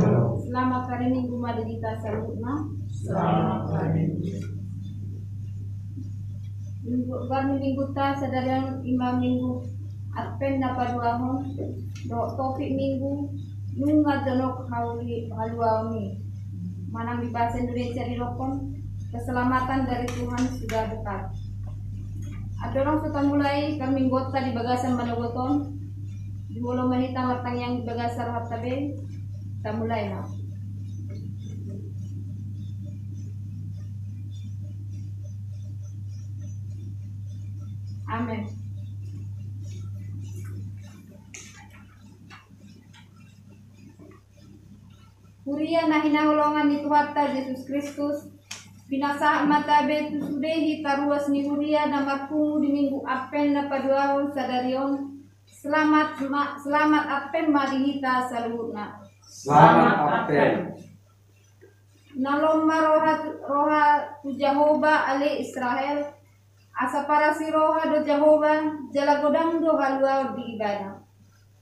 Selamat hari Minggu Madita Salutna. Selamat hari Minggu ta sadarian imam minggu Advent na paduahon do topik minggu nunga jonok haluauni manang di bahasa Indonesia di Rokon. Keselamatan dari Tuhan sudah dekat. Ada orang sudah mulai kami gota di bagasan manogoton di mulo manita matang yang di bagasar hatabe kita mulai na. Amin. Kuria na hinahulongan ni Tuhan Yesus Kristus binasa mata betu sudehi taruas ni Kuria na makungu di minggu Advent na paduahon sadarion. Selamat Advent marihita saluhutna. Selamat Advent. Nalomma roha tu Jehovah ale Israel. Asa para si roha do Jehovah jala godang do halua di ibadah.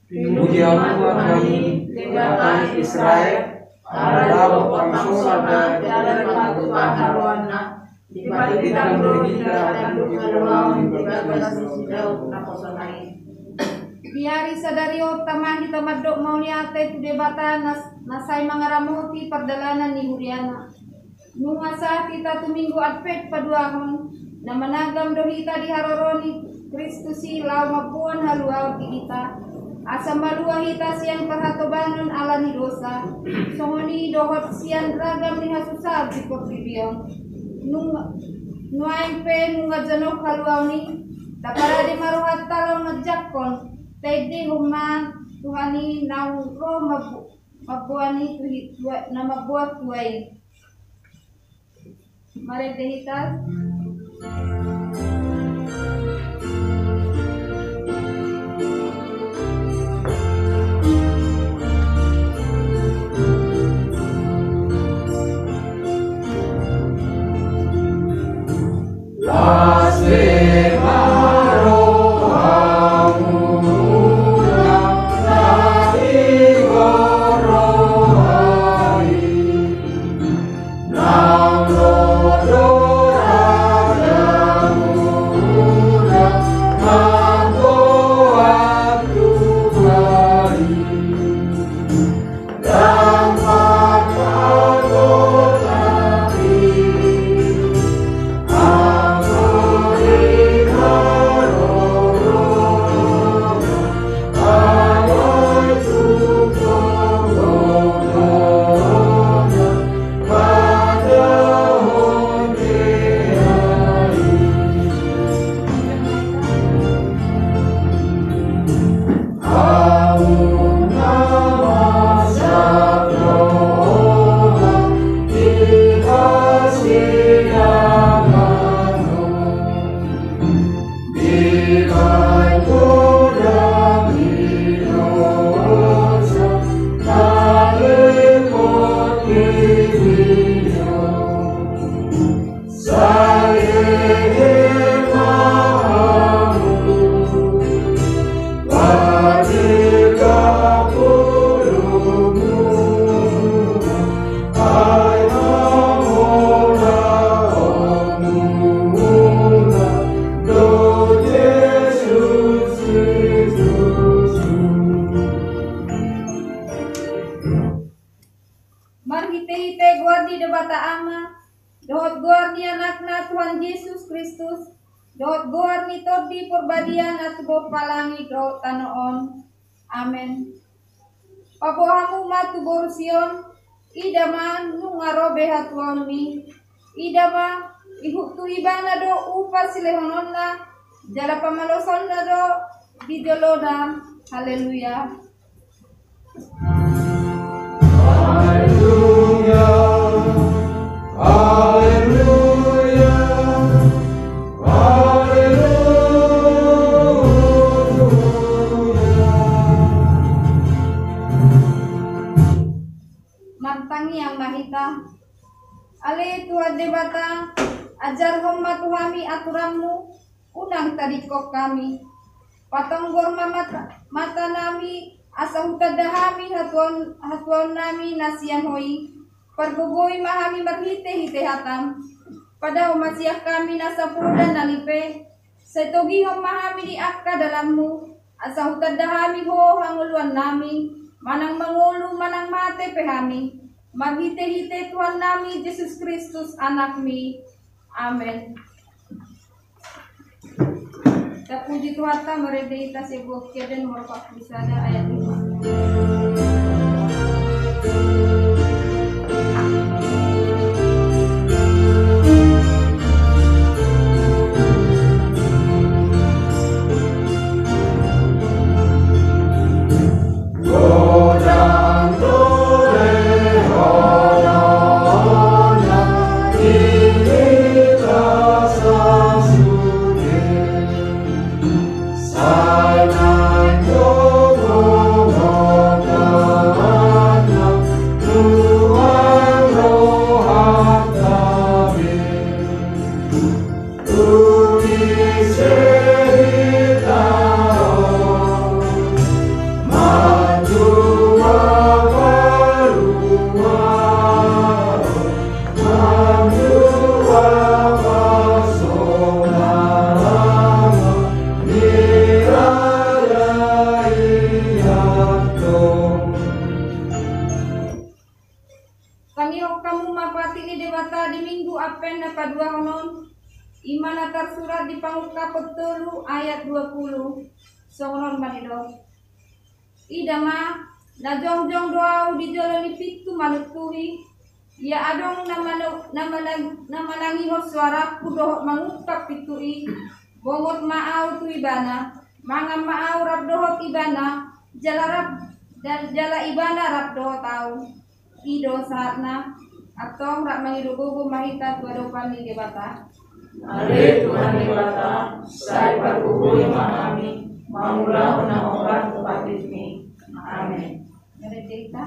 Pujian kami debatan Israel. Ada pangsola jalan lagu haruana di batitan kita dan dukaluan di bagas sidau naposonai. Biari sadario tamah kita madok mau niate tu debatan nasai mangaramuti perdalanan ni Huriana. Nungasa kita tu minggu Advent paduahon na managam dohita di haroroni Kristusi lau mapuan haluaw kita. Asa malua hita siyang perhatobanon ala ni dosa. Songoni dohot siyang ragam ni hasusab di porbibiyon. Nuain pe nunga janok haluaw ni. Tapara di maruhat talong nagjakon. Taydi huma Tuhani nauro mabuani na mabuat tuway. Mari dehitas. Marhite guardi debata ama, dohot guardi anakna Tuhan Yesus Kristus, dohot guardi todi perbadian atau palangi dohot tanoon. Amen. Papohamu matu borusion, idama nungarobe hatuami, idama ihutu ibana do upa silehononna, jala pamalosonna do dijoloda. Haleluya. Haleluya, haleluya, haleluya. Mantangi yang mahita, ale Tuhan debata, ajar homma Tuhami aturanmu, unang tadikok kami, patonggor mata nami asa hutadahami hatuan nami nasian hoi, pargogoy mahami marhite-hite hatam, pada umasiah kami nasa pudan nalipe, sa togihom mahami di akka dalammu, asa hutadahami ho hanguluan nami, manang mangulu manang mate pehami, maghite-hite Tuhan nami Yesus Kristus anak mi. Amen. Terpuji Tuhan ta meredita sebuah keden nomor 41 ayat 5. Pangihok kamu mapatini dewata di minggu apen na padua honon imana tersurat di panguka petulu ayat 20 songon manido idama na jongjong doau di joloni pitu manutuhi ya adong nama nangiho suara kudoh mangukap pitui bongot maau tu ibana mangam maau rab dohot ibana jala ibana rab dohot tau ido saatna atau rak mangidugugu mahita tuadopan ni debata. Ale Tuhan debata, saya berkubu yang mahami, maulah orang tempat ini. Amin. Ada cerita?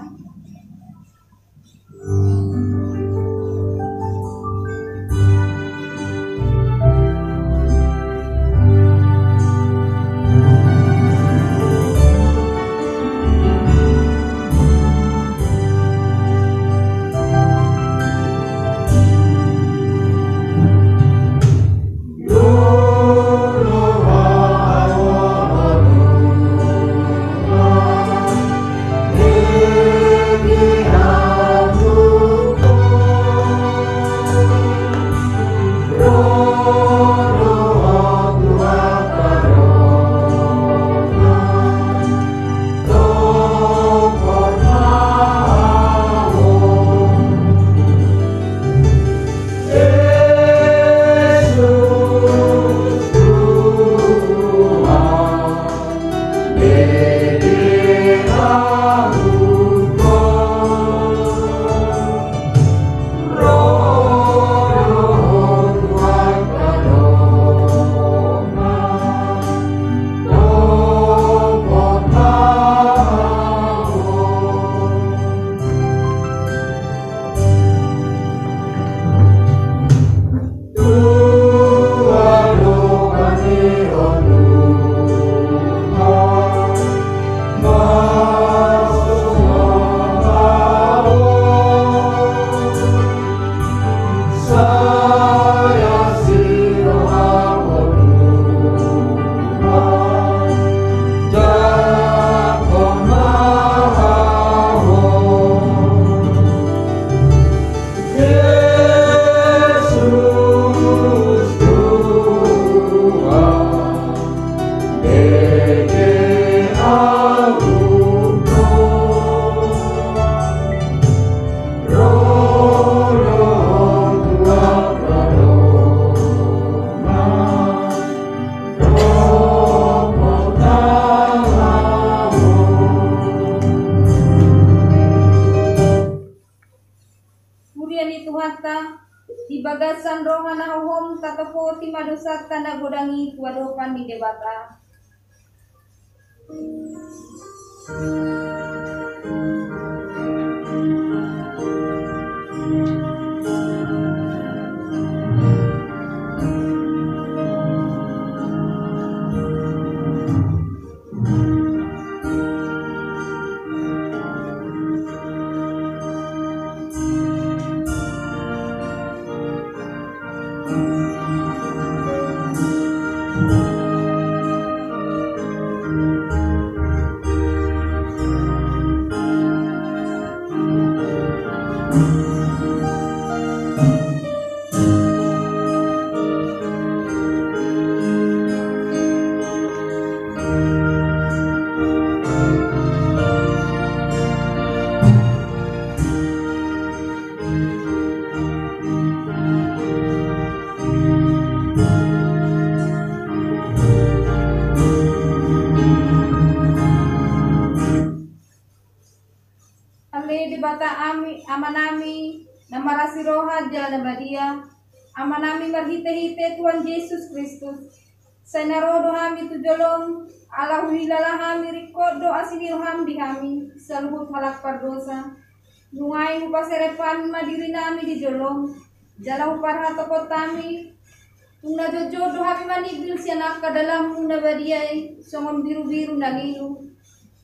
Di bagasan rohana hom tatapo ti madusat tanda godangi kuadopan di debata. Dibata amanami namarasi roha jalan badia amanami marhite-hite Tuhan Yesus Kristus senarodo hami tujolong ala huilala hami rikodo asini hami hami saluhut halak pardosa nungai upaserepan madiri nami di jolong jalau parha tokotami tungna jojodo hami manibil sianak ke dalam muna badiai songon biru-biru nagilu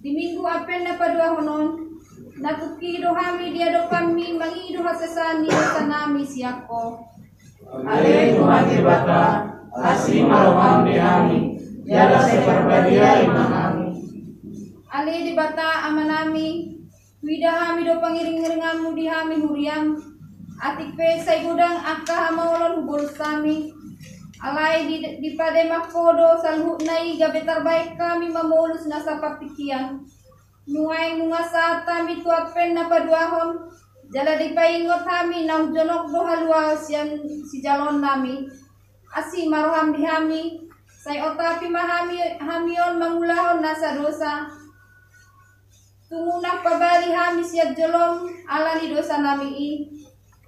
di minggu apen na padua honon natukido hami dia do kami mangido hasesani sa nami siako. Ale Tuhan dibata asli maroham di hami jala seperbadia imam kami. Ale dibata amanami wida hami do pangiring-iringamu di hami huriam atik pe say gudang akka maulon hubul kami alay di padema kodo salhu nai gabetar baik kami mamulus na sa patikian. Nungay nunga sa tami tuat pen na paduahon jala di paingot hami nang jonok do halwa siyan si jalon nami asi maroham di hami say otapi mahami hamion mangulahon nasa dosa tungunak pabali hami siya jolong ala ni dosa nami i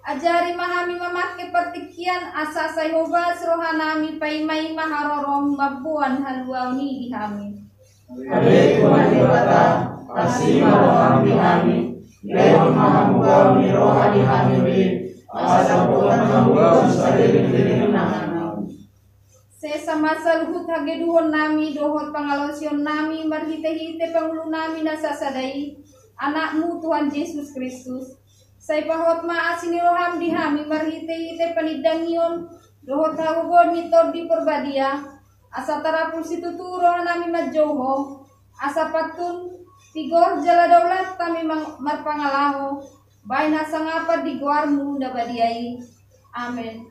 ajari mahami mamake partikian asa say hobas roha nami paimay maharorong mabuan halwa ni di hami. Ale Tuhan dibata asli maroham di hami lewat mahamugau ni roha di hami wi asa bukan mahamugau sadiring-diring nanganau sesa masal hut hageduhon nami dohot pangalosion nami marhite-hite pangulu nami nasasadai anakmu Tuhan Yesus Kristus say pahot maasini roham di hami marhite-hite panidangion dohot hagugon nitod di perbadia asa tarapul situturo nami majoho asa patun tigor jala daulat kami marpangalaho baik nasa ngapa di guarmu nabadiai amin.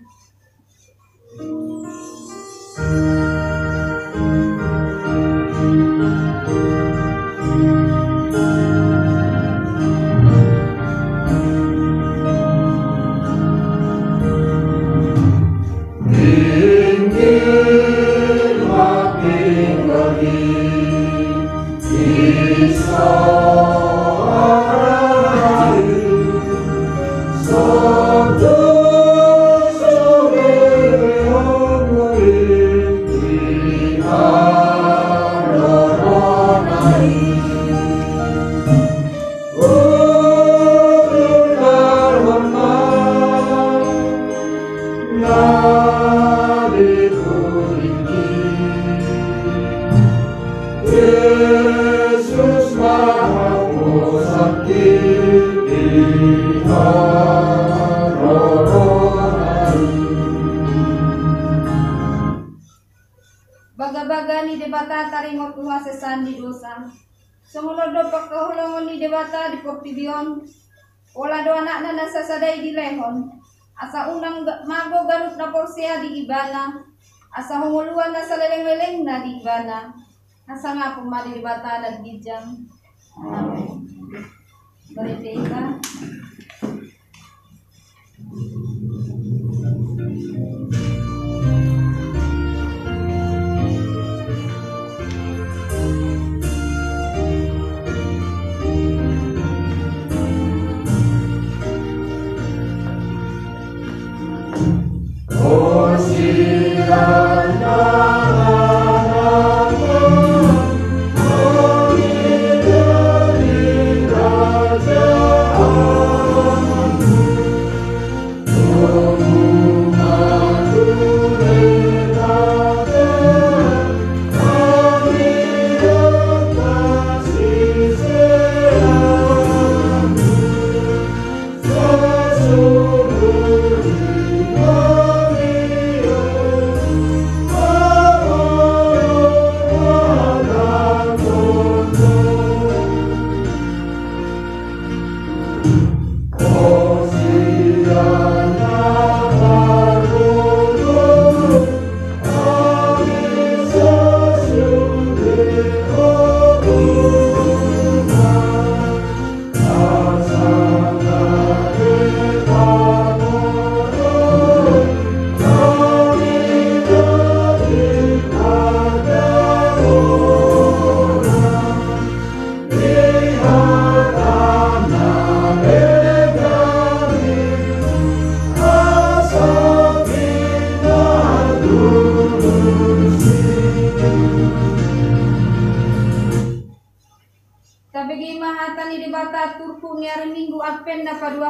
Baga-baga ni debata taringot kuha sesan di dosa. Sumulodo pagkahulungon ni debata di portibion. Wala do anak na nasasaday di lehon. Asa unang mago ganut na porsiya di ibana. Asa humuluan na sa leleng-leleng na di ibana. Asa nga pumali debata na gijang. Amen. Berite ka. Oh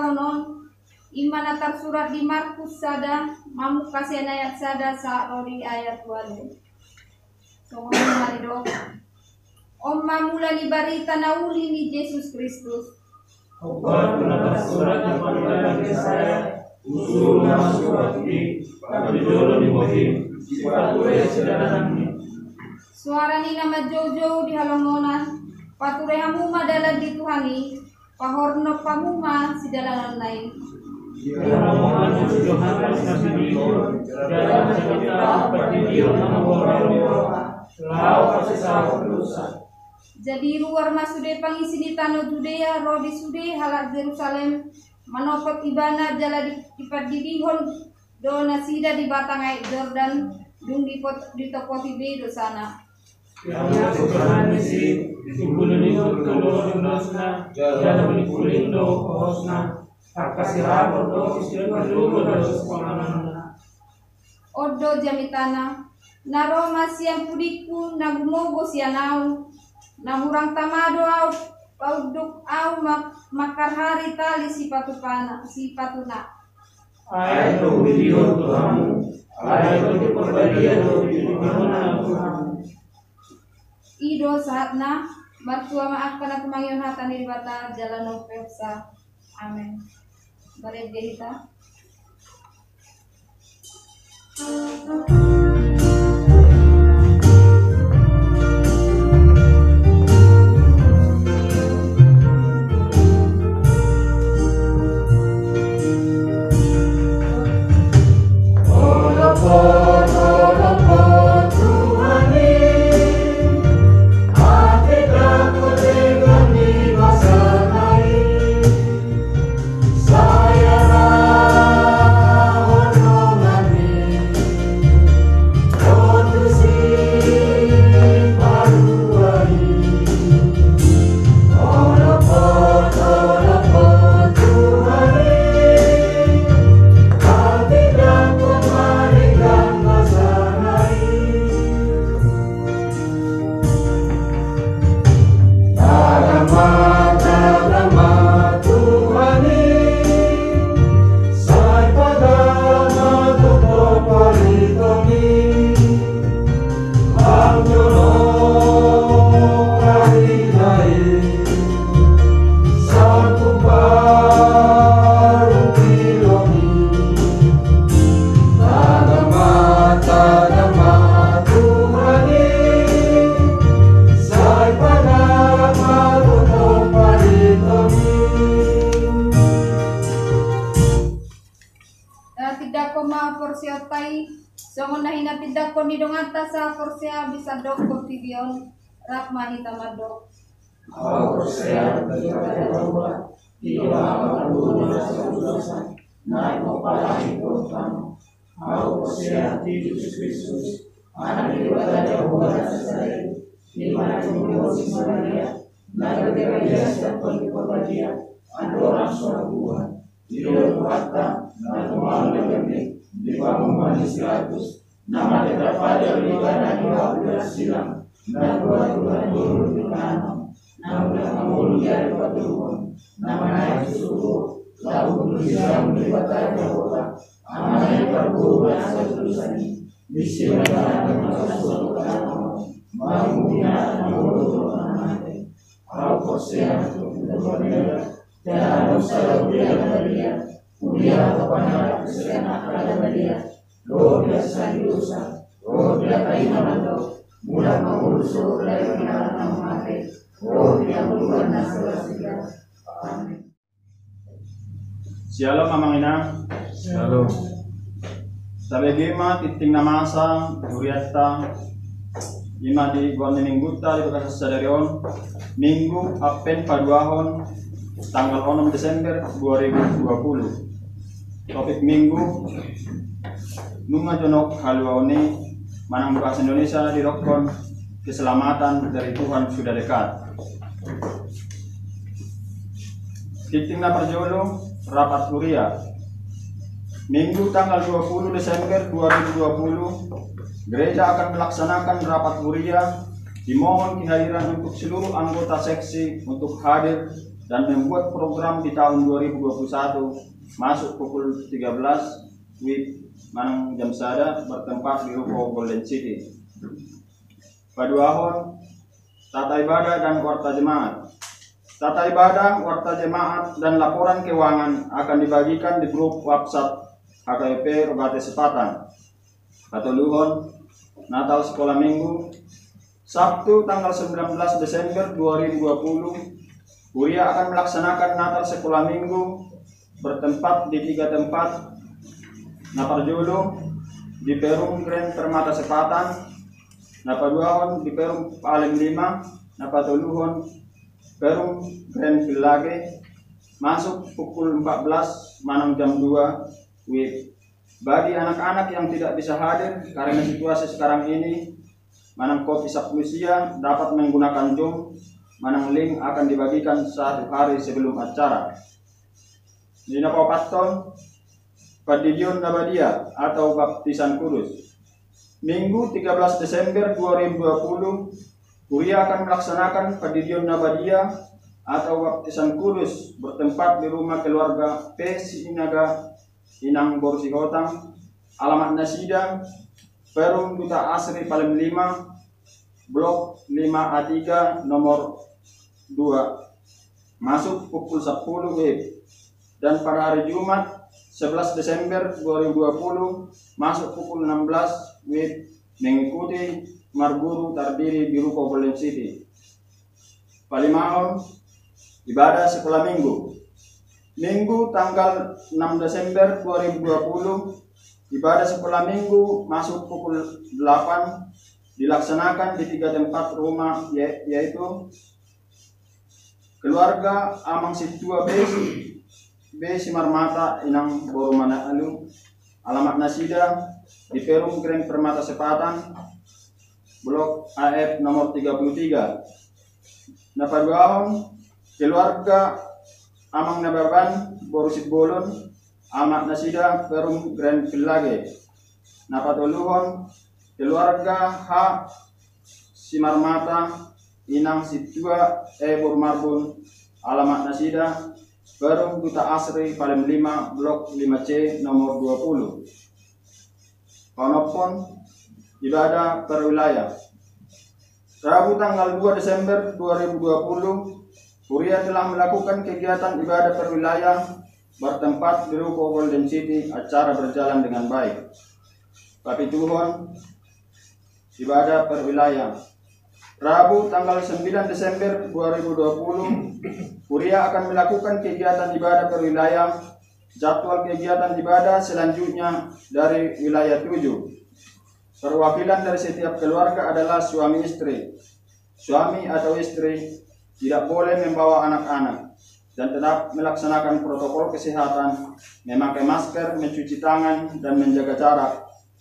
honon imana tersurat di Markus sada mamu kasihan ayat sada sa rodi ayat 2. So mari do. Om mamula ni barita nauli ni Yesus Kristus. Obat tersurat di panggilan saya, usul masuk hati, pada jolo di bohim, sifat gue sederhana. Suara ni nama jauh-jauh di halongonan, pature hamuma dalam dituhani, pahorno pamuma si dalam lain. Halongonan Johannes Nabi dalam cerita berdiri nama orang lau kasih sahabat dosa. Jadi luar masude pangisi di tanah Judea, rodi sude halak Jerusalem, manopot ibana jala dipadidihon dona sida di batang air Jordan, dung di topoti be dosana. Yang Tuhan isi dikumpulin itu keluar dosna, jangan dikumpulin do hosna, kasih rabor do istilah dulu dos pengalaman. Odo jamitana, naro masian pudiku nagumogo sianau. Namurang tamado au pauduk au makar hari tali si patuna. Ayo video Tuhan, ayo diperbadian di Tuhan. Ido saatna mertua maafkan aku mangyon hatan di bata jalan nopesa. Amin. Bare kita. Tidak kon di dongata sa porsia bisa dok kotibion rakmani tamadok. Porsia kepada Allah tidak akan dosa naik kepala itu kamu. Porsia Yesus Kristus anak daripada Tuhan saya di mana Yesus Maria naik dari jasad kepada ada orang surga di dalam kata dan malam demi di bangun manis ratus. Nama kita pada ibadah kita silam dan Tuhan turun di kanan. Nama kita mulia di Tuhan. Nama naik suruh lalu berusaha melibatkan Jehovah. Amanai perbuatan seterusnya. Bismillah dan masuk ke dalam. Mengumpulkan mulut amanai. Aku siap untuk berbuat. Jangan usah berbuat dia. Mulia kepada kesehatan kepada dia. Lo biasa dosa, lo biasa iman do, mula mengurus dari kenalan mati, lo yang berbuat nasibnya. Amin. Shalom Mamang Ina. Shalom. Sabi gima titing namasa Duriata ima di guan mingguta di bekas sadarion Minggu Apen Paduahon tanggal 6 Desember 2020. Topik Minggu Nunga jonok haluauni manang bahasa Indonesia dirokon keselamatan dari Tuhan sudah dekat. Titingna perjolo rapat kuria Minggu tanggal 20 Desember 2020 gereja akan melaksanakan rapat kuria. Dimohon kehadiran untuk seluruh anggota seksi untuk hadir dan membuat program di tahun 2021 masuk pukul 13 WIB Manang jam sada bertempat di Ruko Golden City. Paduahon tata ibadah dan warta jemaat. Tata ibadah, warta jemaat, dan laporan keuangan akan dibagikan di grup WhatsApp HKP Rogate Sepatan. Patuluhon Natal Sekolah Minggu Sabtu tanggal 19 Desember 2020, Kuria akan melaksanakan Natal Sekolah Minggu bertempat di 3 tempat. Naparjolo di Perum Grand Permata Sepatan, Napaduahon di Perum Paling 5, Napatuluhon Perum Grand Village, masuk pukul 14 Manang jam 2 WIB. Bagi anak-anak yang tidak bisa hadir karena situasi sekarang ini, Manang Kopi Saplusia dapat menggunakan Zoom. Manang link akan dibagikan 1 hari sebelum acara. Di Napapaton, Padidion Nabadia atau Baptisan Kudus. Minggu 13 Desember 2020, Kuria akan melaksanakan Padidion Nabadia atau Baptisan Kudus bertempat di rumah keluarga P. Sinaga Inang Borsi Hotang, alamat Nasida, Perum Duta Asri Palem 5, Blok 5A3 nomor 2, masuk pukul 10 WIB. Dan pada hari Jumat 11 Desember 2020 masuk pukul 16 WIB mengikuti Marguru terdiri di Ruko Golden City. Palimahon ibadah sekolah minggu. Minggu tanggal 6 Desember 2020, ibadah sekolah minggu masuk pukul 8 dilaksanakan di 3 tempat rumah, yaitu keluarga Amang Situa B. Simarmata Inang Boromana Alu, alamat Nasida di Perum Grand Permata Sepatan, Blok AF nomor 33. Napaduahon keluarga Amang Nababan Borusit Bolon, alamat Nasida Perum Grand Village. Napatuluhon keluarga H. Simarmata Inang Situa Bormarbun, alamat Nasida Perum Duta Asri Palem 5 Blok 5C nomor 20. Panopon ibadah perwilayah. Rabu tanggal 2 Desember 2020, Kuria telah melakukan kegiatan ibadah perwilayah bertempat di Ruko Golden City. Acara berjalan dengan baik. Papituhon ibadah perwilayah. Rabu tanggal 9 Desember 2020, Kuria akan melakukan kegiatan ibadah perwilayah. Jadwal kegiatan ibadah selanjutnya dari wilayah 7. Perwakilan dari setiap keluarga adalah suami istri. Suami atau istri tidak boleh membawa anak-anak dan tetap melaksanakan protokol kesehatan, memakai masker, mencuci tangan, dan menjaga jarak.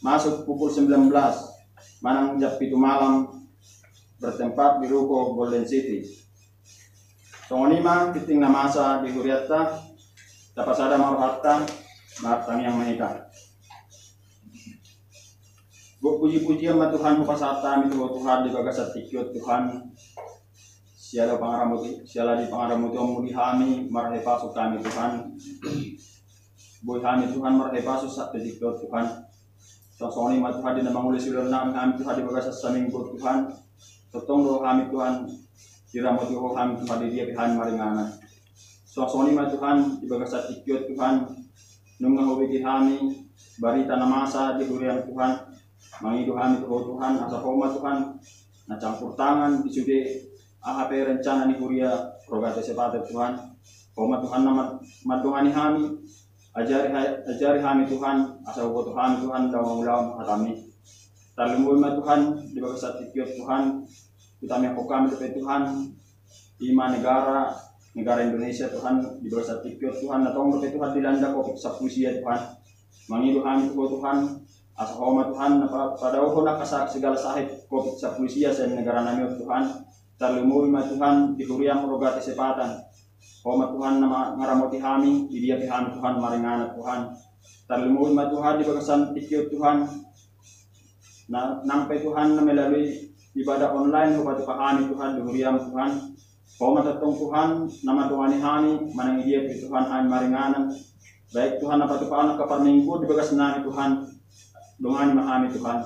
Masuk pukul 19 Manang jam 7 malam bertempat di Ruko Golden City. Tongonima titing na masa di Huriatta dapat sada marhatta batang yang mahika. Puji-pujian ma Tuhan upasata mi Tuhan di bagasat tikyot Tuhan. Siala di pangaramuti omuri hami marhepasu kami Tuhan. Boy kami Tuhan marhepasu sa tikyot Tuhan. Sosoni ma Tuhan di namang uli silor na kami Tuhan di bagasat sa minggu Tuhan. Totong roh kami Tuhan diramot roh kami Tuhan di dia Tuhan maringana. Sosoni ma Tuhan di bagasat tikyot Tuhan. Nung ngahuwi kami barita na masa di hurian Tuhan. Mangido kami Tuhan asa poma Tuhan na campur tangan disude AHP rencana ni Kuria Rogate Sepatan Tuhan. Poma Tuhan na madungani kami ajari kami Tuhan asa upo Tuhan daw ulam hatami. Talumul ma Tuhan di bagasat tikyot Tuhan. Utami ako kami Tuhan ima negara Indonesia Tuhan di bagasat tikyot Tuhan na tong Tuhan dilanda ko sa pusiya Tuhan. Mangido kami Tuhan asa homa Tuhan pada uho na kasak segala sahib COVID sa pulisya sa negara namin Tuhan. Talumuri ma Tuhan di Huriang Rogate Sepatan. Homa Tuhan na ngaramoti kami di dia kami Tuhan maringana Tuhan. Talumuri ma Tuhan di bagasan tikyot Tuhan. Na nangpay Tuhan na melalui ibadah online upati kami Tuhan di Huriang Tuhan. matatong Tuhan nama Tuhan hani manang dia Tuhan ay maringanan baik Tuhan apa Tuhan kaparminggu di bagas nami Tuhan dongani mahami Tuhan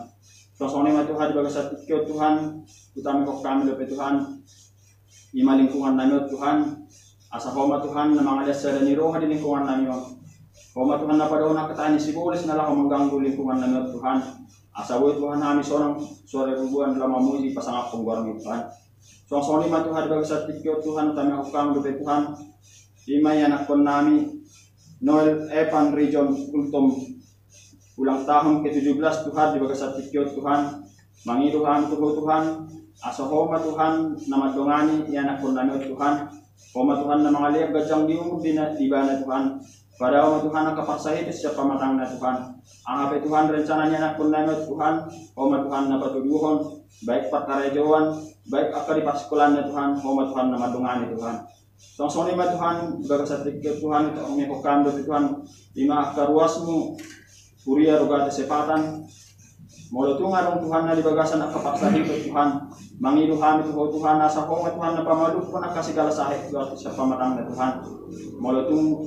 sosoni ma Tuhan di bagas atikyo Tuhan utami kok kami lepe Tuhan ima lingkungan nami Tuhan asa homa Tuhan na mga alas sa roha di lingkungan nami homa Tuhan na padaw na katani sibulis na lang mengganggu lingkungan nami Tuhan asa buhay Tuhan nami seorang sore rubuhan lama di pasangap pengguarang Tuhan sosoni ma Tuhan di bagas atikyo Tuhan utami kok kami lepe Tuhan ima yanak kon nami Noel Epan Region Kultum ulang tahun ke-17 Tuhan di bagas atikyo Tuhan mangiduhan Tuhan asa homa Tuhan nama dongani yanak kon nami Tuhan homa Tuhan na mga liab gajang diumod di bana Tuhan pada homa Tuhan ang kapaksahit siya pamatang na Tuhan ang hape Tuhan rencana niya na kun nami Tuhan homa Tuhan na patuduhon baik pagkarejoan baik akari paskulan na Tuhan homa Tuhan na madungani Tuhan songsoni ma Tuhan bagas atikyo Tuhan ito ang mekokando Tuhan lima karuasmu kuria rogate sepatan molo tungarong Tuhan na libagasan at kapaksahin ko Tuhan mangiluhami Tuhan nasa homa Tuhan na pamaluk po na kasigala sahit sa pamatang na Tuhan molo tung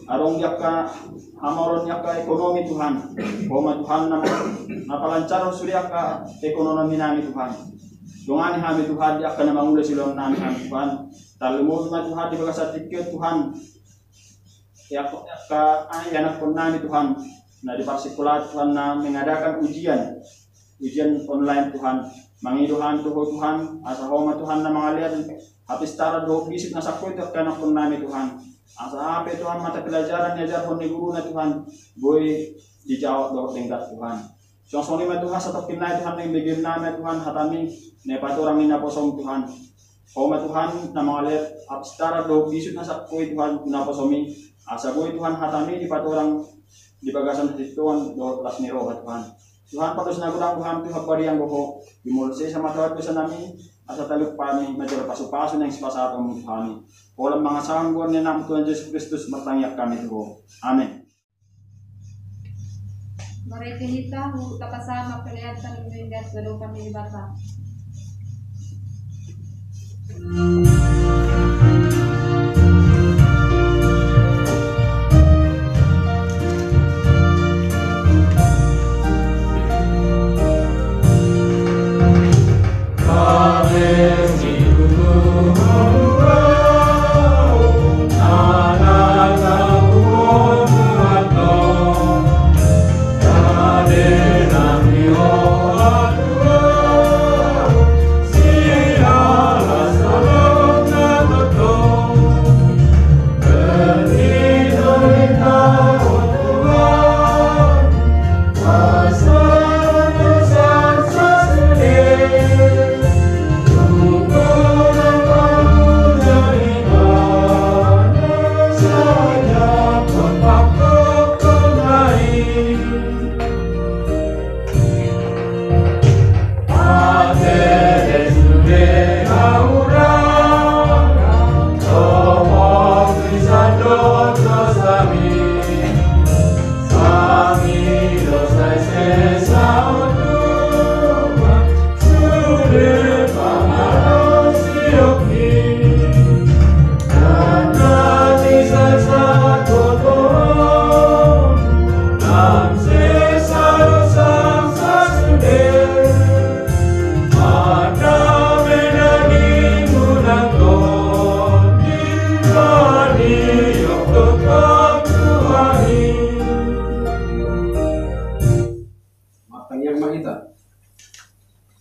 arong yak ka hamaron yak ka ekonomi Tuhan homa Tuhan na napalancaron surya ka ekonomi nami Tuhan dongani hami Tuhan yak ka na mangula silang nami Tuhan talumod ma Tuhan di bagas atikyo Tuhan yak ka anak pun nami Tuhan na di parsikulat Tuhan na mengadakan ujian online Tuhan mangiduhan Tuhan asa homa Tuhan na mga liyan habis tara do bisip na sakto ito kanak pun nami Tuhan asa ape Tuhan mata pelajaran niya jarpon ni guru na Tuhan boy dijawab do tingkat Tuhan sosoni ma Tuhan sa tapinay Tuhan na ibigin namin Tuhan hatami na paturang ninaposong Tuhan homa Tuhan na mga liyan habis tara do bisip na sakto Tuhan naposomi asa boy Tuhan hatami di paturang di bagasan Tuhan do las ni roha Tuhan patus na gudang Tuhan Tuhan bari ang buho dimulse sa matawad ko sa namin asa taluk pa ni medyo paso-paso ng spasado mo Tuhan walang mga sangguan ni namin Tuhan Jesus Kristus matangyak kami Tuhan amen Maritinita kapasama pelihan Minggas baru kami dibata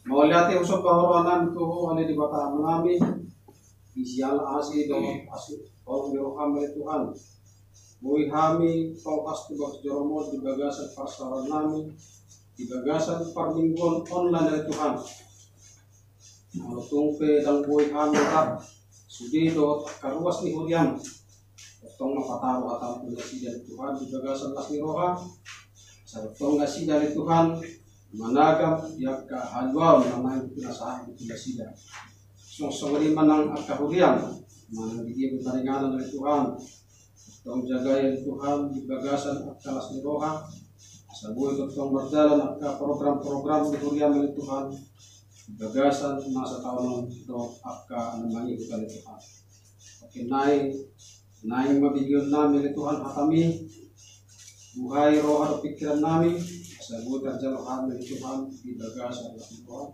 Mauliati usap kahoronan tuho ani di bata menami isial asi dong asi orang diroham oleh Tuhan mui hami tolkas tubak joromo di bagasan parsaran nami di bagasan permingguan online dari Tuhan tungpe dan bui hami tak sudi do karuas ni hurian tong mapataru atau pulasi dari Tuhan di bagasan lasni roha sartong ngasih dari Tuhan managam yak halwa namay pinasahan pinasida so sawari manang akahurian manang bigyan paringanan ng Tuhan tong jagayan Tuhan di bagasan at kalas ni roha sa buhay tong berjalan at program-program di hurian ng Tuhan bagasan nasa taon do akka namangi kita ni Tuhan. Oke naik mabigyan namin ni Tuhan hatami buhay roh at pikiran namin sagutan sa rohan ni Tuhan di bagasan ng Tuhan.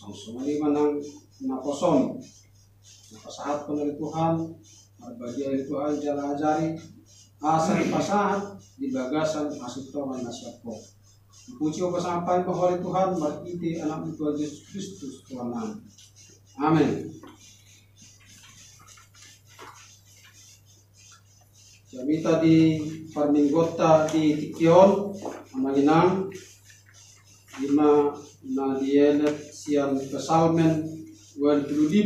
Sumali man ng naposon napasahat ko ng Tuhan magbagyan ng Tuhan jala ajari asa pasahat di bagasan asutawan nasyat ko. Puji ko sampai bahwa Tuhan berkiti anak Tuhan Yesus Kristus Tuhan namin. Amin. Jamita di Parminggota di Tikyon Amanginang lima na dielet siang Kesalmen 25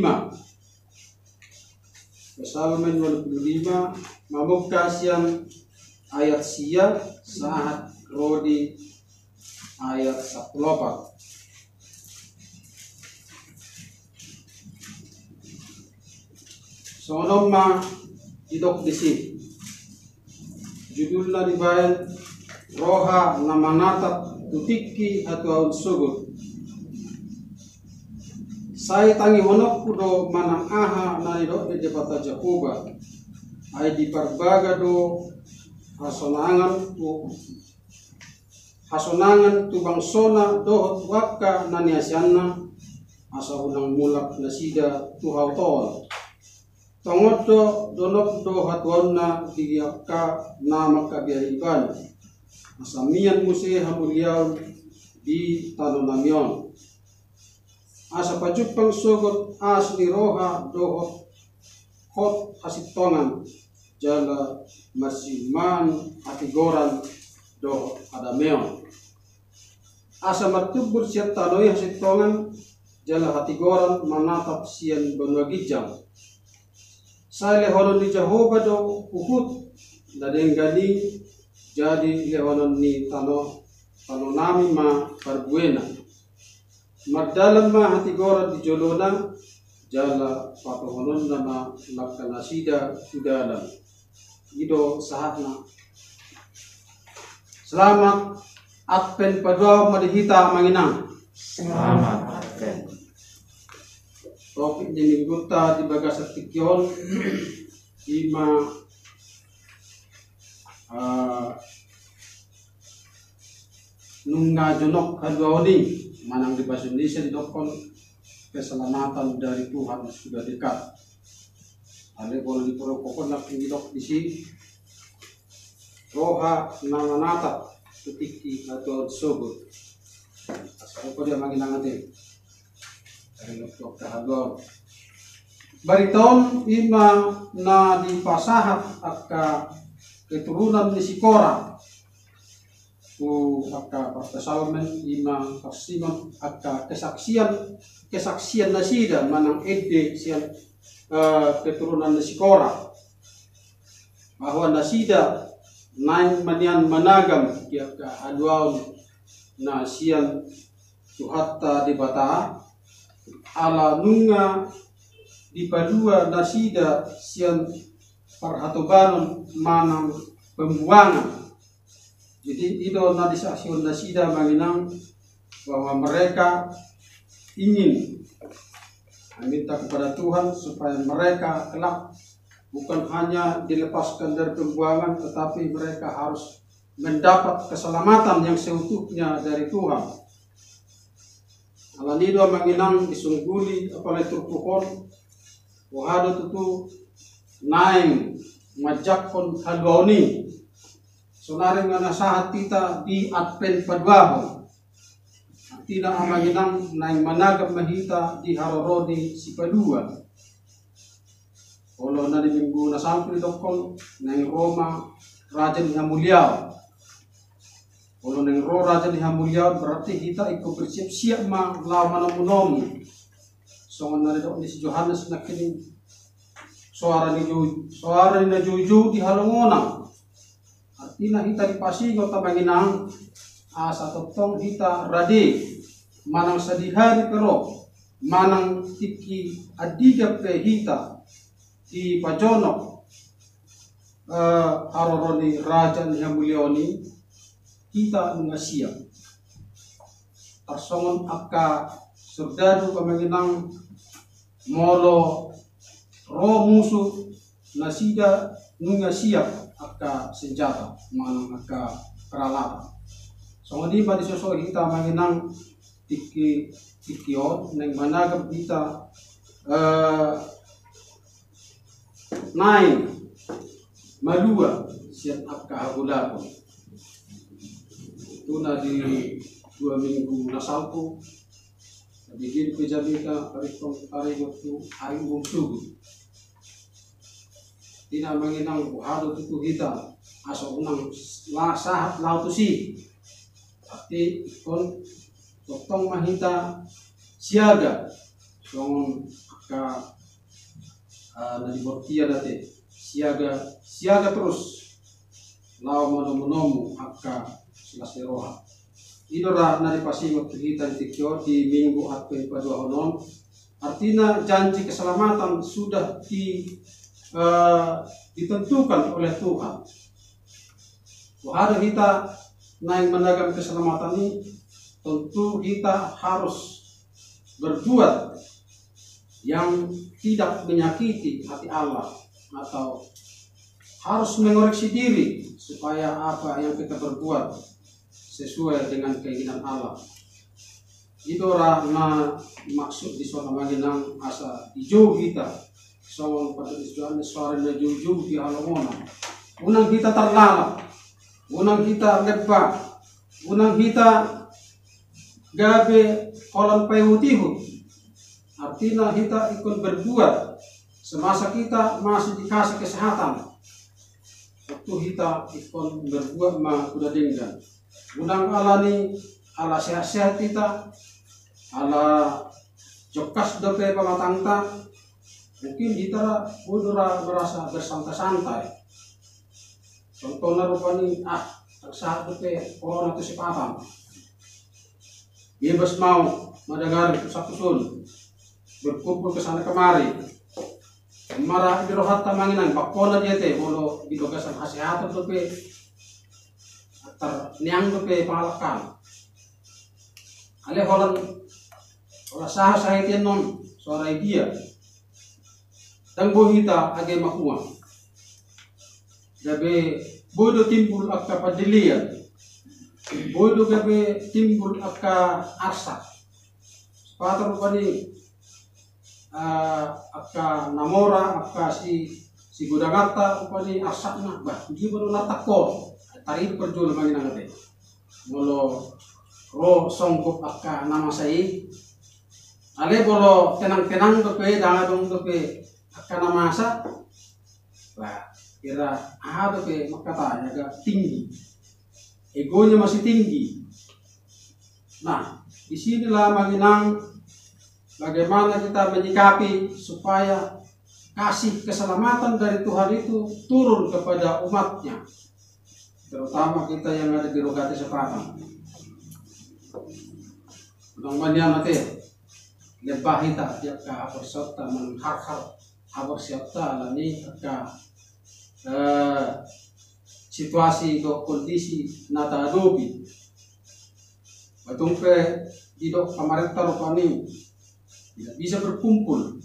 Kesalmen 25 mamukka siang ayat sia saat rodi ayat 14. Sonom ma idok disi judulna dibayan roha na manatap tutiki atau sugut saya tangi honok kudo manang aha na idok de jabata Jakuba ay di parbaga do hasonangan tubang sona dohot wakka naniasyanna asa unang mulak na sida tuhaw tol tongod do donok do hatuan na digiyakka na magkabiyahiban asa miyan musi hamulyaw di tanonamyon asa pajupang sugot as ni roha dohot hot hasitongan jala masiman atigoran do adameon asa matubur siya tanoy hasitongan jala hatigoran manatap siyan banwagijang sa lehonon ni Jehovah do uhut nadenggani jadi lehonon ni tanonami ma parbuena magdalam ma hatigoran di jolona jala patohonon na ma nagkanasida udalan ido sahatna. Selamat Advent padua madihita manginang. Selamat Advent. Topik di Minggota di Bagasat Tikyon lima nunga jonok haduaoni manang di bahasa Indonesia didokon keselamatan dari Tuhan sudah dekat. Ale boleh diperokokon nak didok di sini. Roha nanganata tutiki atau sobut. Asal ko dia manginang natin. Dari doktor kahador. Bariton ima na dipasahat akka keturunan ni Sikora. Akka Kesalmen ima Simon akka kesaksian nasida manang ede sian keturunan ni Sikora. Bahwa nasida nain manian managam kia aduaun na sian tuhatta di bata ala nunga di padua nasida sian parhatobanon manang pembuangan. Jadi itu nadisasiun nasida manginang bahwa mereka ingin meminta kepada Tuhan supaya mereka kelak bukan hanya dilepaskan dari pembuangan, tetapi mereka harus mendapat keselamatan yang seutuhnya dari Tuhan. Alanido manginang disungguli apalagi turkuhon, wahado tutu naing majakon halwaoni. Sonaring nga nasahat kita di Advent padwahon. Tidak manginang naing managam mahita di harorodi si padua. Kalau na di minggu na sampai dokon nang Roma Raja ni Hamuliao. Kalau nang Raja ni Hamuliao berarti kita ikut bersiap-siap ma lawan munom. So na di si Johannes na kini suara ni juju di halongonang. Artinya kita dipasingo tabanginang asa totong kita radi manang sadihari pero manang tiki adiga pe hita di pajonok aroroni Raja ni Hamulioni kita ngasiam tarsongon akka serdadu kamanginang molo ro musuh nasida nunga siap aka senjata manang aka peralatan. So di ba disosok kita manginang tikion neng managam kita naik madua siap aka hagulapon. Itu na di 2 minggu nasalpo nabigil ko jabi ka parikot tu aring bungsugo. Tina manginang buhado tu kita aso unang sahat lau tu si tapi kon totong mahita siaga song ka nadibortia date siaga terus lau monomu akka silaseroha. Idora nari pasingot kita di minggu atau pada honon. Artinya janji keselamatan sudah ditentukan oleh Tuhan. Bahwa kita naik mendagang keselamatan ini, tentu kita harus berbuat yang tidak menyakiti hati Allah atau harus mengoreksi diri supaya apa yang kita berbuat sesuai dengan keinginan Allah. Idora na maksud di suatu manginang asa hijau kita soal pada istuan suara na jujur di halomona. Unang kita terlalap, unang kita lepa, unang kita gabe kolam payutihu. Artinya kita ikut berbuat semasa kita masih dikasih kesehatan. Waktu kita ikut berbuat mah kuda dinggan. Unang alani ala sehat-sehat kita, ala jokas dope pamatangta, mungkin kita udara berasa bersantai-santai. Contohnya rupani tersahat dope corona itu sipatan. Bebas mau mendengar pusat-pusun, berkumpul ke sana kemari. Marah di rohat tamanginan, bakpona dia teh, bolo di dogasan kesehatan dope. Niang dope pangalakan. Ale holan ola sah non suara dia. Dan bohita age makua. Gabe bodo timbul akka padilian. Bodo gabe timbul akka arsa. Sepatu rupani akka namora akka si gudagata rupani arsakna bah dia baru natakor. Tari perjual bagi nangate, bolo ro songkop akka nama saya, ale bolo tenang dope dangadong dope akka nama sa, bah kira dope makata jaga tinggi, egonya masih tinggi. Nah disinilah manginang bagaimana kita menyikapi supaya kasih keselamatan dari Tuhan itu turun kepada umatnya. Terutama kita yang ada di Rogate Sepatan. Namanya mati lebah kita dia ke abor serta menghar abor serta lani ke situasi atau kondisi nata adobi. Batung pe di dok pemerintah rupani tidak bisa berkumpul.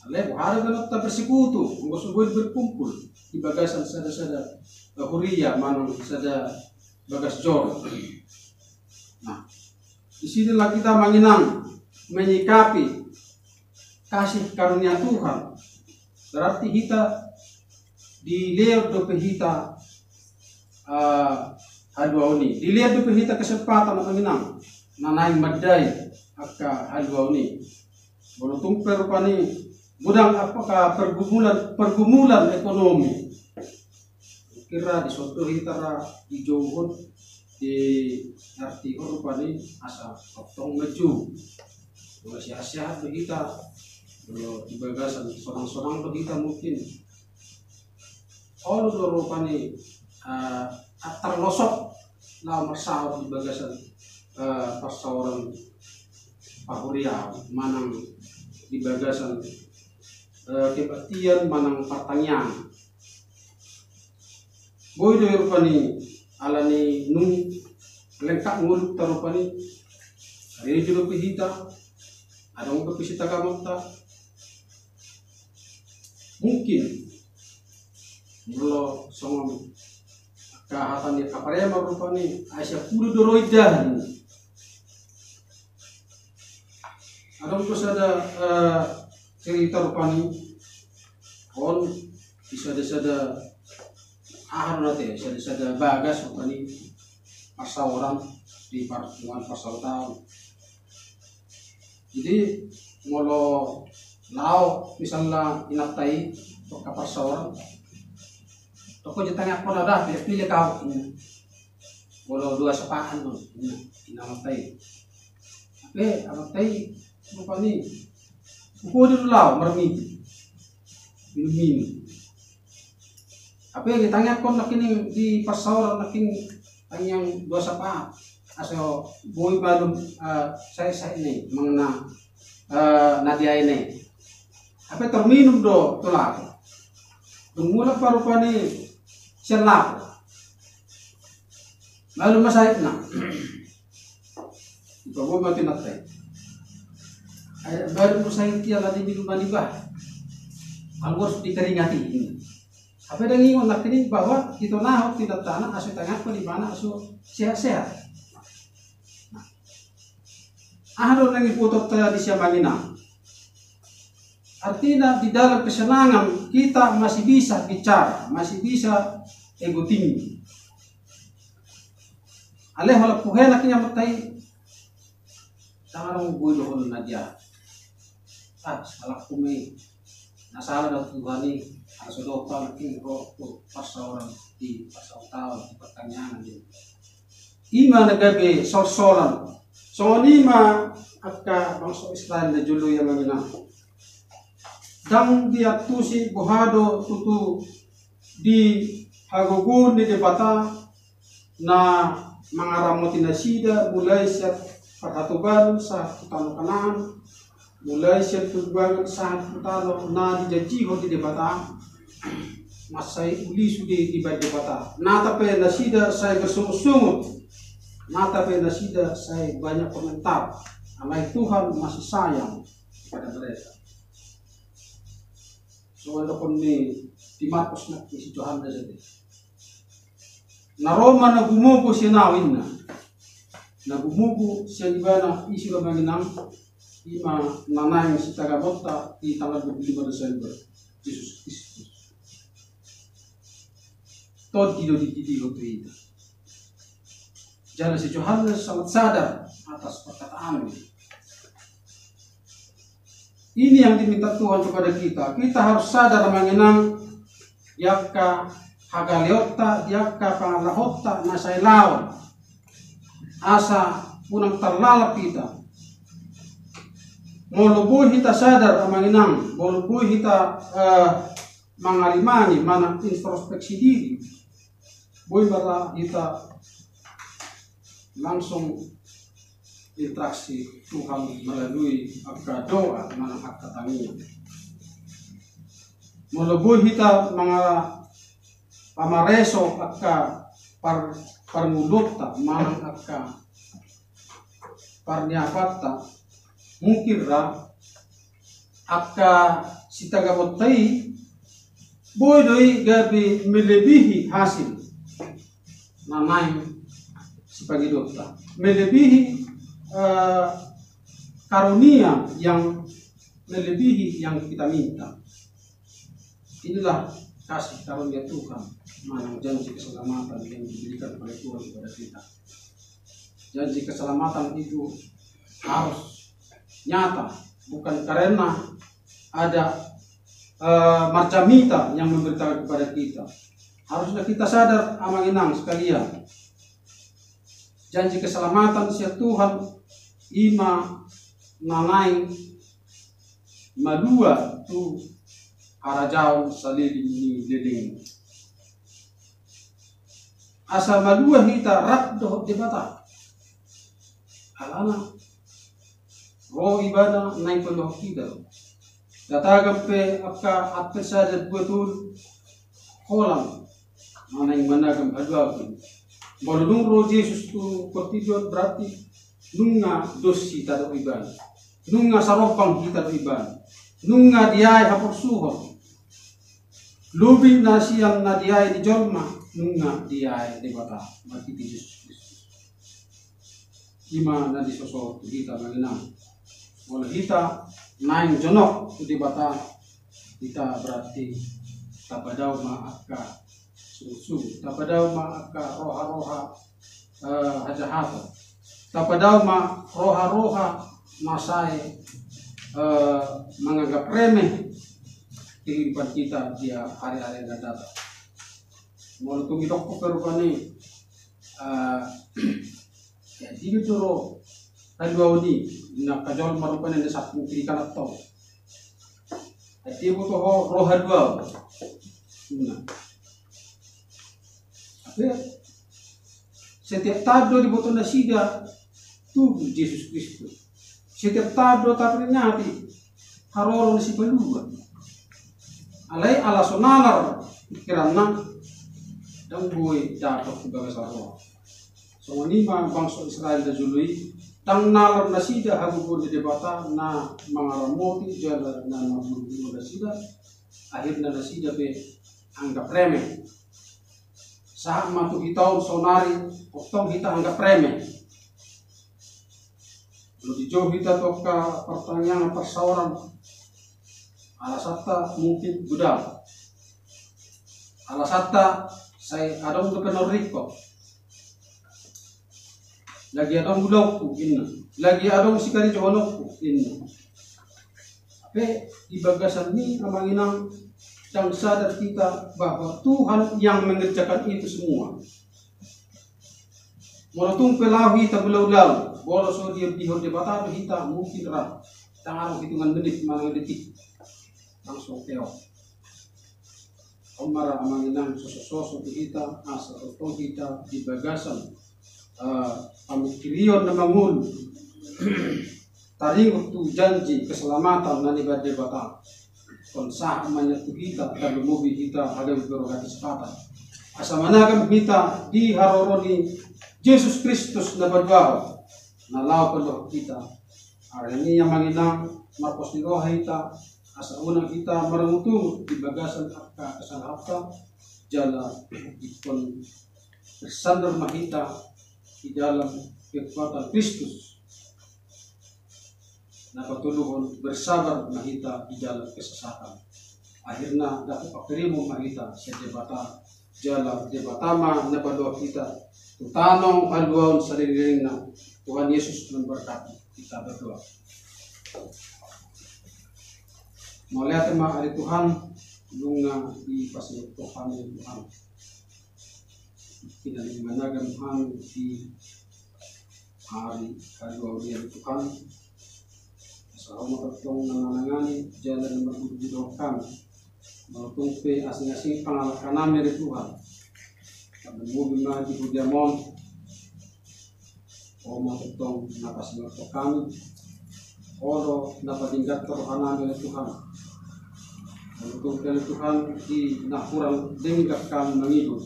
Lepas hari kan kita bersekutu, ngosubun berkumpul di bagasan sada-sada Huria manung sada bagas jor. Nah, disinilah kita menginang menyikapi kasih karunia Tuhan. Berarti kita dilihat dope kita haduauni. Dilihat dope kita kesempatan menginang nanai madai akka haduauni. Bolo tumper rupani gudang apakah pergumulan ekonomi. Kira di suatu hitara di jauh di arti rupani asa potong maju masih sehat kita kalau di bagasan sorang-sorang kita mungkin all rupani terlosok lah masalah di bagasan pasawaran pahuria manang di bagasan kebaktian manang pertanian. Boy do rupani alani nung lengkap ngulut tarupani hari juru pihita Ada yang berpisah gamota. Mungkin mula songong kahatan dia kaparya marupani Aisyah kudu doroidan. Ada terus ada cerita rupani on bisa ada ahar nanti bisa ada bagas rupani pasauran di pertemuan pasau tahun. Jadi molo lau misalnya inaptai ke pasauran toko jetangnya pun ada pilih kau molo dua sepaan tuh inaptai tapi rupani buku di lau mermiti minum apa yang ditanya kon nakin di pasar nakin yang dua sapa asal boy balum saya ini mengena nadia ini apa terminum do tulak dumula parupani selap lalu masai na bawa mati natai baru masai dia lagi minum manibah harus dikeringati ini. Apa yang ingin nakini bahwa kita nahok tidak tanah asu tengah di mana asu sehat-sehat. Ada lagi foto di Siamangina. Artinya di dalam kesenangan kita masih bisa bicara, masih bisa ego tinggi. Aleh malah puhen naknya matai. Tangan gue dohon nadia. Salah kumi. Nasalah dan Tuhan ini harus dokter roh pasauran di pasau tahun di pertanyaan dia. Ima nagabe sorsoran. So nima akka bangsa Israel na julu yang mangina. Dang dia tusi buhado tutu di hagugun di debata na mangaramoti na sida mulai sa perhatuban sa tutano kanan mulai sa tutuban sa tutano na dijajiho di debata masai uli sudi di debata nata pe na sida saya bersungut-sungut nata pe na sida saya banyak komentar amai Tuhan masih sayang kepada mereka. So ada pun di Markus nak isi Tuhan saja. Na Roma na gumugo siya nawin na gumugo siya di bana isi ba manginang ima nanay si Tagabota di tanggal 25 Desember Yesus Kristus. Tod di itu. Jadi si Yohanes sangat sadar atas perkataan ini. Ini yang diminta Tuhan kepada kita. Kita harus sadar mengenang yakka hagaliota, yakka pangalahota nasay lawan. Asa punang terlalap kita. Molubuh kita sadar mengenang, molubuh kita mengalimani, mana introspeksi diri. Boy bala kita langsung interaksi Tuhan melalui akar doa mana akar tangian. Melebuh kita mga pamareso akar parngulukta mana akar parniapata mungkin ra akar sitagamotai boy doi gabi melebihi hasil nanay sebagai dokter melebihi karunia yang melebihi yang kita minta. Inilah kasih karunia Tuhan, mana janji keselamatan yang diberikan oleh Tuhan kepada kita. Janji keselamatan itu harus nyata, bukan karena ada marjamita yang memberitahu kepada kita. Harusnya kita sadar amanginang sekalian. Janji keselamatan si Tuhan ima nanay madua tu karajau salili ni deling. Asa madua hita rakdo debata. Alana roh ibadah naik penuh kita. Datagam pe apka apesa betul kolam mana yang managam adwa. Kalau nung roh Yesus tu kortijon berarti nunga dosi tada ibadah. nunga saropang kita do iban, nunga diay hapursuhon, lubing na siyang na diay di jolma, nunga diay di bata, makiti Yesus Kristus. Ima na di sosok kita manginang, wala kita naing jonok di bata, kita berarti tapadaw maaka susu, tapadaw maaka roha-roha hajahata, tapadaw ma roha-roha masai menganggap remeh kehidupan kita di hari-hari yang akan datang. Walaupun kita perupani jadi dulu haluau ni nak kajol marupani na satu kiri kanan tau. Jadi butuh roh haluau. Nah, tapi setiap tado dibutuh nasida tubuh Yesus Kristus. Setiap tado tapi nyati haroro si pelua. Alai ala sonalar kirana dan boy dapat sebagai sarwa. So ni bangsa Israel da jului tang nalar nasida hagugur di debata na mangaramoti jala na namudu nasida akhirnya nasida be anggap remeh. Saat matu hitau sonari otong kita anggap remeh. Lalu dijauh kita toka pertanyaan persawaran alasata mungkin budal alasata saya adong depan riko lagi adong budalku inna lagi adong sikari johonokku inna tapi di bagasan ini amanginang dan sadar kita bahwa Tuhan yang mengerjakan itu semua. Walaupun pelawi tak belau-lau, bolos dia dihor debata kita mungkin rah, tangan hitungan menit, malang detik, langsung teo. Omara amanginang sosok kita, asal atau kita di bagasan, pamikirion na bangun, taring waktu janji keselamatan nani debata. Konsah menyatu kita dan mobil kita ada berogati sepatah. Asamanakan kita di haroroni Yesus Kristus na badbaho na lao penuh kita. Hari ini yang menginang marpos ni roha kita asa unang kita merengutung di bagasan akka kesalahata jala ikon bersandar mahita di dalam kekuatan Kristus. Na patuluhon bersabar mahita di dalam kesesatan. Akhirnya dapat pakirimu mahita sa debata jala debatama na padoa kita tutanong haluaon sa diriring na Tuhan Yesus memberkati kita berdoa. Melihat tema hari Tuhan lunga di pasal Tuhan yang Tuhan kita dimanakan Tuhan di hari haluaon yang Tuhan. Salamat atong nananangani jalan magbubudokan matungpe asing-asing pangalakan namin dari Tuhan kami mobil na di Budiamon o matutong napasingat po kami oro napatingkat karohan namin dari Tuhan matutong kami Tuhan di nakurang dinggak kami mangidol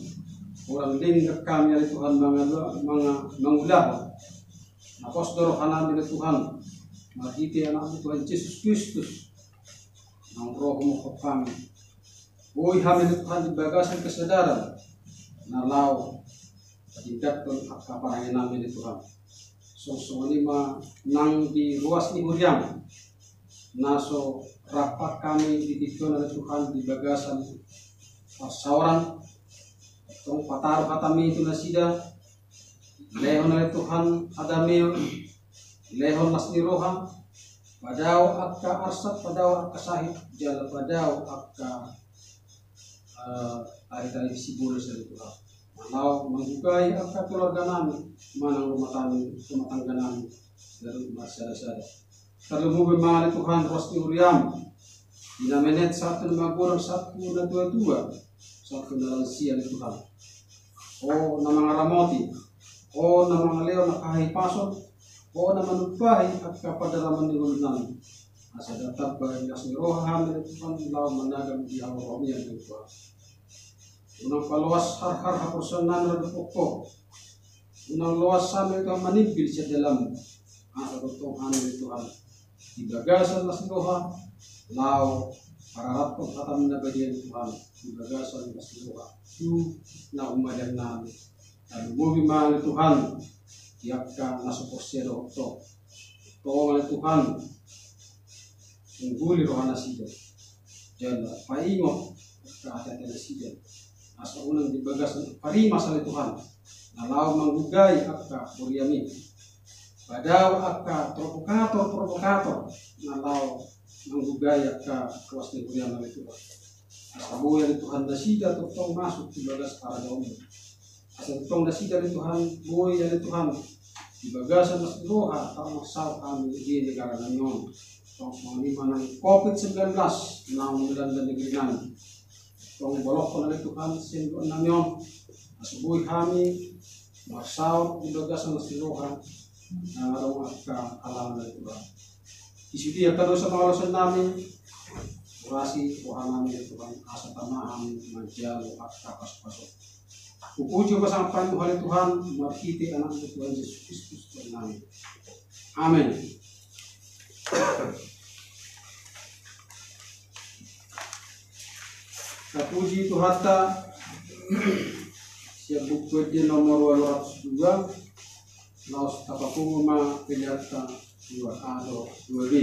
kurang dinggak kami dari Tuhan mga mangulah napostorohan namin dari Tuhan Magiti anak Tuhan Yesus Kristus ng roh mo ko kami. Buhay kami ng Tuhan di bagasan kesadaran na lao patingkat ko kaparangan namin ni Tuhan. So lima nang di ruas ni Huryam naso rapat kami dititipkan oleh Tuhan di bagasan pasawaran itong pataro katami itu nasida lehon oleh Tuhan adamil lehon mas ni roha padaw akka arsat padaw akka sahit jala padaw akka ari-ari siguro sa Tuhan malaw manggugay akka keluarga namin manang rumah tangga namin dari masyarakat terlebih memang Tuhan ruas ni Uriam dinamenet satu na magurang satu na dua satu na lansia ni Tuhan o na mga ramoti o na mga leo na kahipasok o na manupahay at kapadaraman ni Hulnan. Asa datap ba yung roha hamin at Tuhan lao managam di awam yan ng Tuhan. Unang paluwas har-har hapusan nanrad po. Unang luwas sa amin ito manipil sa dalam. Asa totong hamin ni Tuhan. di bagasan nasiloha, lau pararat ko hatam na bagian Tuhan, di bagasan nasiloha, na umadan namin. Lalu bumi mahal Tuhan, tiapkan nasupos siya doktor. Tolong Tuhan, mengguli rohana siya. Jala, paingot, kehati-hati siya. Asa unang di bagasan, parima sa Tuhan. Nalau menggugay akka Buriami. Padahal akka provokator. Nalau menggugay akka kawas ni Buriami Tuhan. Asa buhay ni Tuhan nasida tong masuk di bagas para daun. Asa tong nasida ni Tuhan buhay ni Tuhan di bagasan mas doha tao masaw kami di negara nanyon. Tong panglima ng COVID-19 na umulan na negeri nan. Tong bolok ko na Tuhan sindo nanyon. Asa buhay kami masaw di bagasan mas doha na araw at kaalaman ng Tuhan. Isi dia kado sa mga alasan namin, kurasi Tuhan namin Tuhan, asa tamaan, magyalo at kapas-pasok. Pupuji ko sa panuhal Tuhan, makiti anak ng Tuhan Yesus Kristus Tuhan namin. Amen. Kapuji Tuhan ta, siya buku di nomor 202, laos tapakuma pilihan 2A 2B.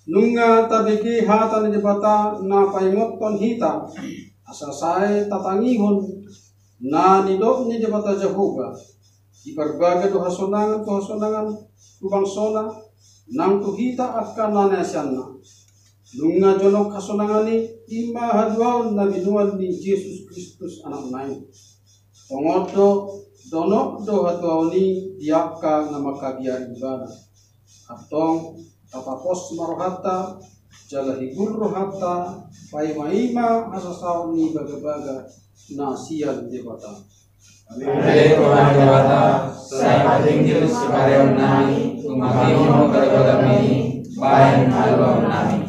Nunga tabiki hata ni jebata na paimoton hita asasai tatangihon na nidok ni jebata Jehovah di berbagai doha sonangan tubang sona nang tuhita akan nanasianna nunga jonok hasonangani ima haduaon na binuan ni Yesus Kristus anak nai pongodo donok do hatuaoni diaka na makabiar ibadah atong tapapos marohata jala higur rohata paimaima asasaw ni baga-baga na siyan debata. Amin. Tuhan dewata, saya patinggil sekarang nami, umakimu baga-baga mini, bayan haluan nami.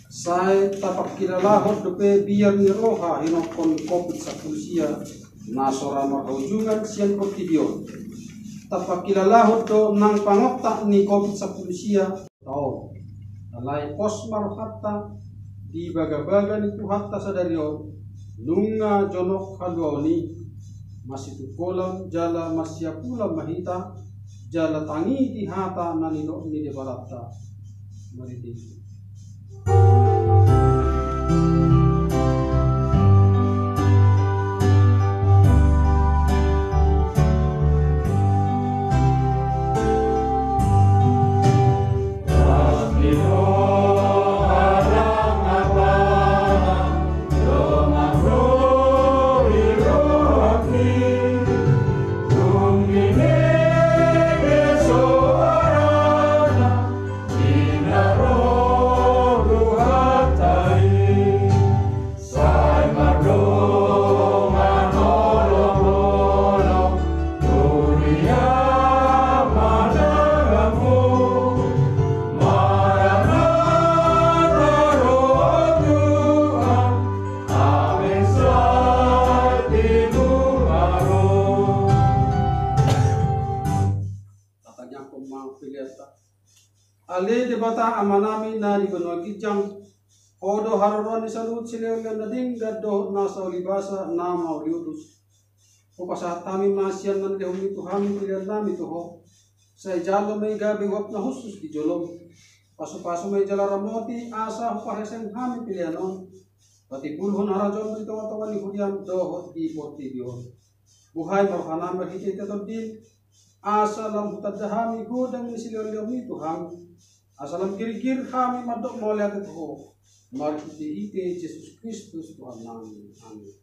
Saya tapak kilalahot depe biar ni roha hinokon kopit sa pulsia na sora marhujungan siyan kortibion. Tapak kilalahot do nang pangokta ni kopit sa pulsia tao alay pos marhatta di baga-baga ni Tuhatta sa darion nunga jonok haluani masitukolam jala masyapulam mahita jala tangi di hata nanino ni debarata mariti. Harang apa, Ale debata amanami na di benua kijang odo haroron di salut sileo nading gaddo nasa ulibasa na mauliudus upasa tami masian nan dehumi tuhami pilihan nami tuho say jalo may gabi wap na husus di jolom pasu-pasu may jalaramoti asa upaheseng hami pilihanon pati pulhon harajon may tawa-tawa ni hudian dohot di porti dion buhay marhanan magigit ito din asa lang hutadahami godang ni sileo ni tuham asalam kiri-kiri kami madok mau lihat itu mari kita Yesus Kristus Tuhan kami. Amin.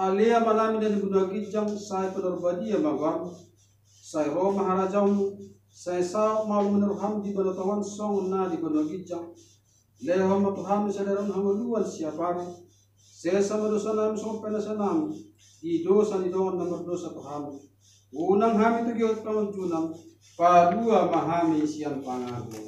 Alia malami dan guna kijang saya penerbadi magam saya roh maharajam saya sao malu menerham di banatawan song na di guna kijang leho matuham sadaran hamaluan siapar saya sama dosa nam song penasanam di dosa di doan nomor dosa Tuhan unang hami tu giot kawan junam padua mahami sian pangaku.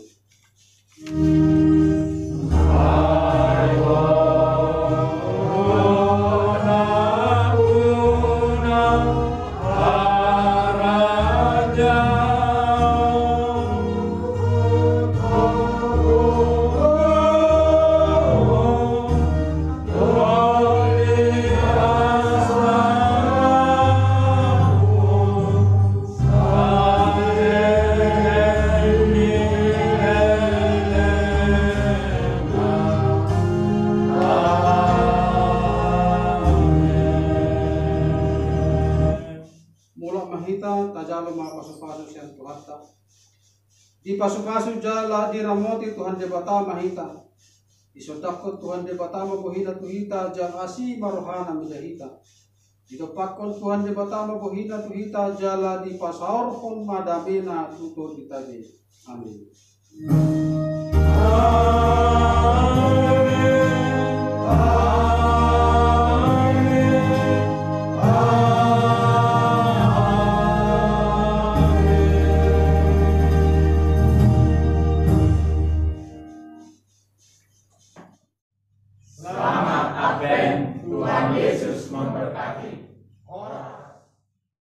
Tajalo ma pasu-pasu siang Tuhata di pasu-pasu jala di ramoti Tuhan debata mahita di sodakot Tuhan debata mabuhina tuhita jang asi marohana midahita di topakon Tuhan debata mabuhina tuhita jala di pasaur pun madamena tutur ditabi. Amin. Selamat Advent, Tuhan Yesus memberkati.